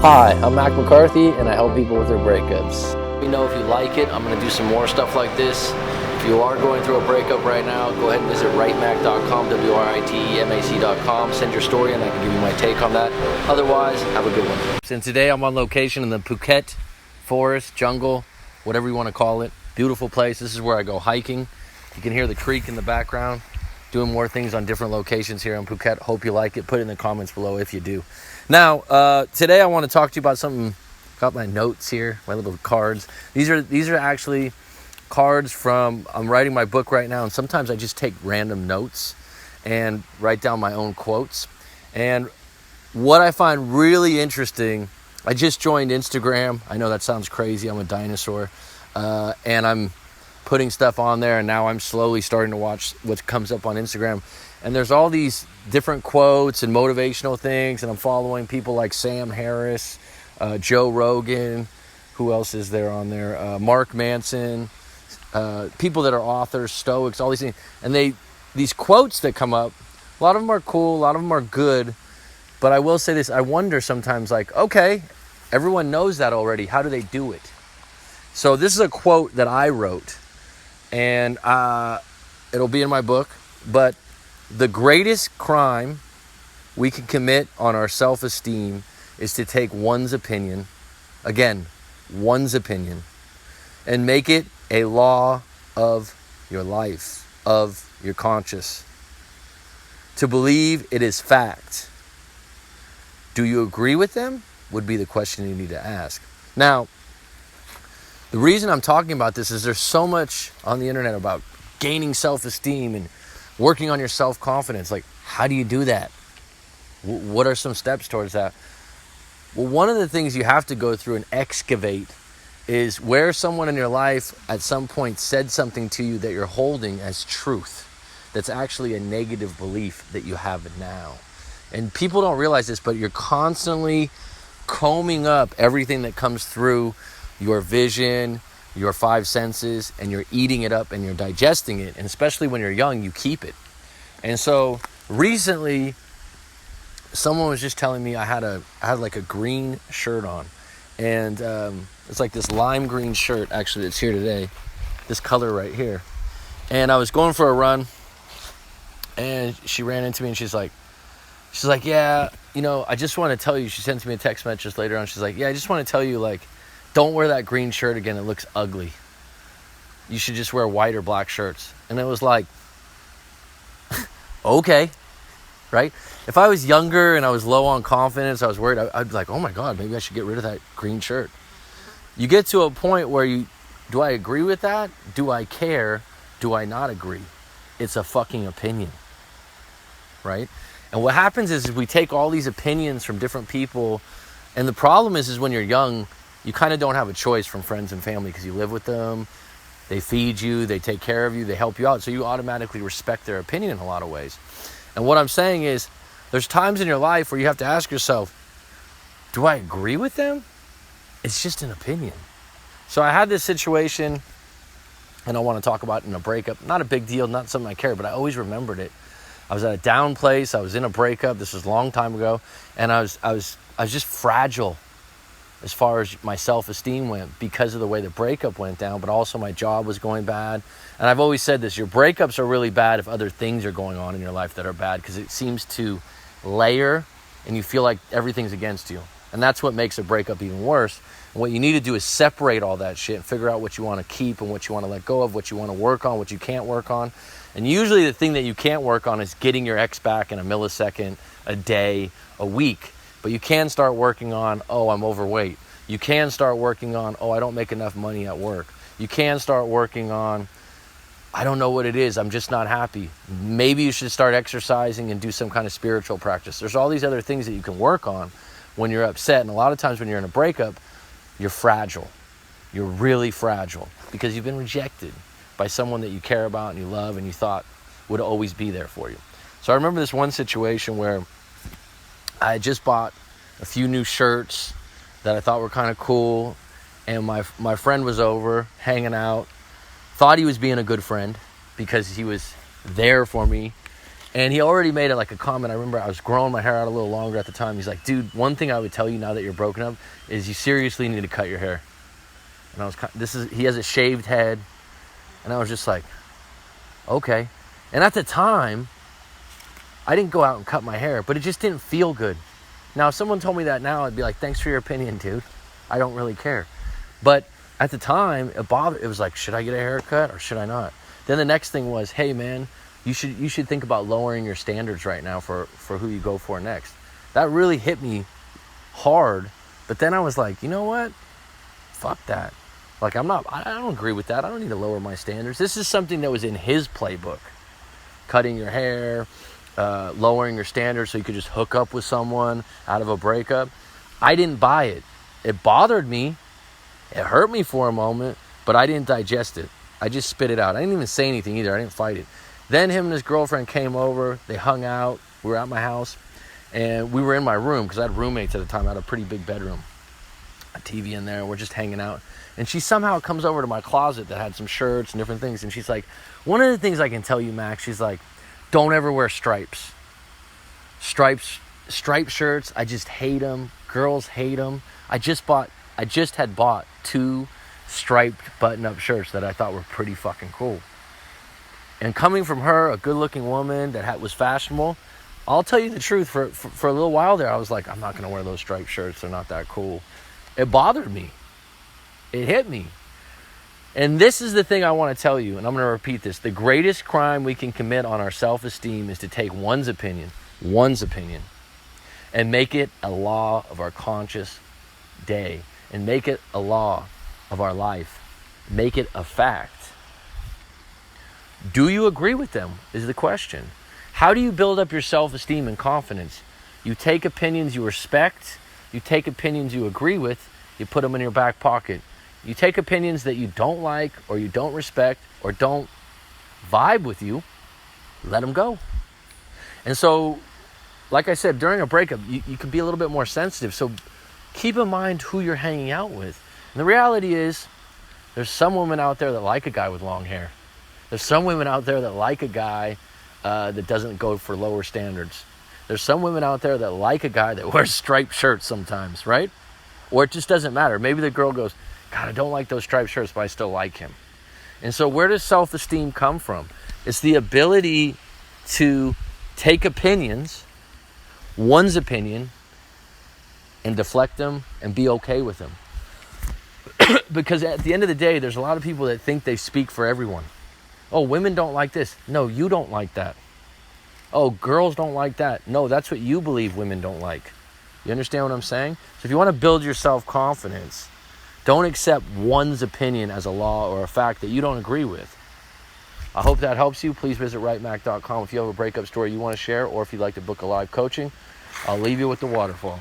Hi, I'm Mac McCarthy, and I help people with their breakups. Let me know if you like it. I'm going to do some more stuff like this. If you are going through a breakup right now, go ahead and visit writemac.com, WRITEMAC.com. Send your story, and I can give you my take on that. Otherwise, have a good one. Since today I'm on location in the Phuket forest, jungle, whatever you want to call it. Beautiful place. This is where I go hiking. You can hear the creek in the background. Doing more things on different locations here in Phuket. Hope you like it. Put it in the comments below if you do. Now, today I want to talk to you about something. Got my notes here, my little cards. These are actually cards from, I'm writing my book right now, and sometimes I just take random notes and write down my own quotes. And what I find really interesting, I just joined Instagram. I know that sounds crazy. I'm a dinosaur. And I'm putting stuff on there, and now I'm slowly starting to watch what comes up on Instagram. And there's all these different quotes and motivational things, and I'm following people like Sam Harris, Joe Rogan, who else is there on there? Mark Manson, people that are authors, Stoics, all these things. And these quotes that come up, a lot of them are cool, a lot of them are good, but I will say this, I wonder sometimes, like, okay, everyone knows that already, how do they do it? So this is a quote that I wrote, and it'll be in my book, but the greatest crime we can commit on our self-esteem is to take one's opinion, again, one's opinion, and make it a law of your life, of your conscience. To believe it is fact. Do you agree with them? Would be the question you need to ask. Now, the reason I'm talking about this is there's so much on the internet about gaining self-esteem and working on your self-confidence. Like, how do you do that? What are some steps towards that? Well, one of the things you have to go through and excavate is where someone in your life at some point said something to you that you're holding as truth. That's actually a negative belief that you have now. And people don't realize this, but you're constantly combing up everything that comes through your vision, your five senses, and you're eating it up and you're digesting it. And especially when you're young, you keep it. And so recently, someone was just telling me I had like a green shirt on, and it's like this lime green shirt, actually, that's here today, this color right here. And I was going for a run, and she ran into me, and she's like, yeah, you know, I just want to tell you, she sent me a text message later on, she's like, yeah, I just want to tell you, like, don't wear that green shirt again, it looks ugly. You should just wear white or black shirts. And it was like, okay, right? If I was younger and I was low on confidence, I was worried, I'd be like, oh my God, maybe I should get rid of that green shirt. You get to a point where do I agree with that? Do I care? Do I not agree? It's a fucking opinion, right? And what happens is we take all these opinions from different people, and the problem is when you're young, you kind of don't have a choice from friends and family because you live with them. They feed you, they take care of you, they help you out. So you automatically respect their opinion in a lot of ways. And what I'm saying is, there's times in your life where you have to ask yourself, do I agree with them? It's just an opinion. So I had this situation, and I want to talk about it in a breakup. Not a big deal, not something I care, but I always remembered it. I was at a down place, I was in a breakup, this was a long time ago, and I was just fragile as far as my self-esteem went because of the way the breakup went down, but also my job was going bad. And I've always said this, your breakups are really bad if other things are going on in your life that are bad, because it seems to layer and you feel like everything's against you. And that's what makes a breakup even worse. And what you need to do is separate all that shit and figure out what you want to keep and what you want to let go of, what you want to work on, what you can't work on. And usually the thing that you can't work on is getting your ex back in a millisecond, a day, a week. But you can start working on, oh, I'm overweight. You can start working on, oh, I don't make enough money at work. You can start working on, I don't know what it is, I'm just not happy. Maybe you should start exercising and do some kind of spiritual practice. There's all these other things that you can work on when you're upset. And a lot of times when you're in a breakup, you're fragile. You're really fragile because you've been rejected by someone that you care about and you love and you thought would always be there for you. So I remember this one situation where I had just bought a few new shirts that I thought were kind of cool, and my friend was over hanging out, thought he was being a good friend because he was there for me, And he already made it like a comment. I remember I was growing my hair out a little longer at the time. He's like, dude, one thing I would tell you now that you're broken up is you seriously need to cut your hair. And I was he has a shaved head. And I was just like, okay. And at the time, I didn't go out and cut my hair, but it just didn't feel good. Now, if someone told me that now, I'd be like, thanks for your opinion, dude. I don't really care. But at the time, it was like, should I get a haircut or should I not? Then the next thing was, hey man, you should think about lowering your standards right now for who you go for next. That really hit me hard. But then I was like, you know what? Fuck that. Like, I don't agree with that. I don't need to lower my standards. This is something that was in his playbook. Cutting your hair, lowering your standards so you could just hook up with someone out of a breakup. I didn't buy it. It bothered me. It hurt me for a moment, but I didn't digest it. I just spit it out. I didn't even say anything either. I didn't fight it. Then him and his girlfriend came over. They hung out. We were at my house, and we were in my room because I had roommates at the time. I had a pretty big bedroom, a TV in there, and we're just hanging out. And she somehow comes over to my closet that had some shirts and different things, and she's like, one of the things I can tell you, Max, she's like, don't ever wear stripes. Striped shirts, I just hate them. Girls hate them. I just had bought 2 striped button-up shirts that I thought were pretty fucking cool. And coming from her, a good-looking woman that was fashionable, I'll tell you the truth, for a little while there, I was like, I'm not going to wear those striped shirts. They're not that cool. It bothered me. It hit me. And this is the thing I want to tell you, and I'm going to repeat this. The greatest crime we can commit on our self-esteem is to take one's opinion, and make it a law of our conscious day, and make it a law of our life. Make it a fact. Do you agree with them is the question. How do you build up your self-esteem and confidence? You take opinions you respect. You take opinions you agree with. You put them in your back pocket. You take opinions that you don't like or you don't respect or don't vibe with you. Let them go. And so, like I said, during a breakup, you can be a little bit more sensitive. So keep in mind who you're hanging out with. And the reality is, there's some women out there that like a guy with long hair. There's some women out there that like a guy that doesn't go for lower standards. There's some women out there that like a guy that wears striped shirts sometimes, right? Or it just doesn't matter. Maybe the girl goes, God, I don't like those striped shirts, but I still like him. And so where does self-esteem come from? It's the ability to take opinions, one's opinion, and deflect them and be okay with them. Because at the end of the day, there's a lot of people that think they speak for everyone. Oh, women don't like this. No, you don't like that. Oh, girls don't like that. No, that's what you believe women don't like. You understand what I'm saying? So if you want to build your self-confidence, don't accept one's opinion as a law or a fact that you don't agree with. I hope that helps you. Please visit rightmac.com if you have a breakup story you want to share, or if you'd like to book a live coaching. I'll leave you with the waterfall.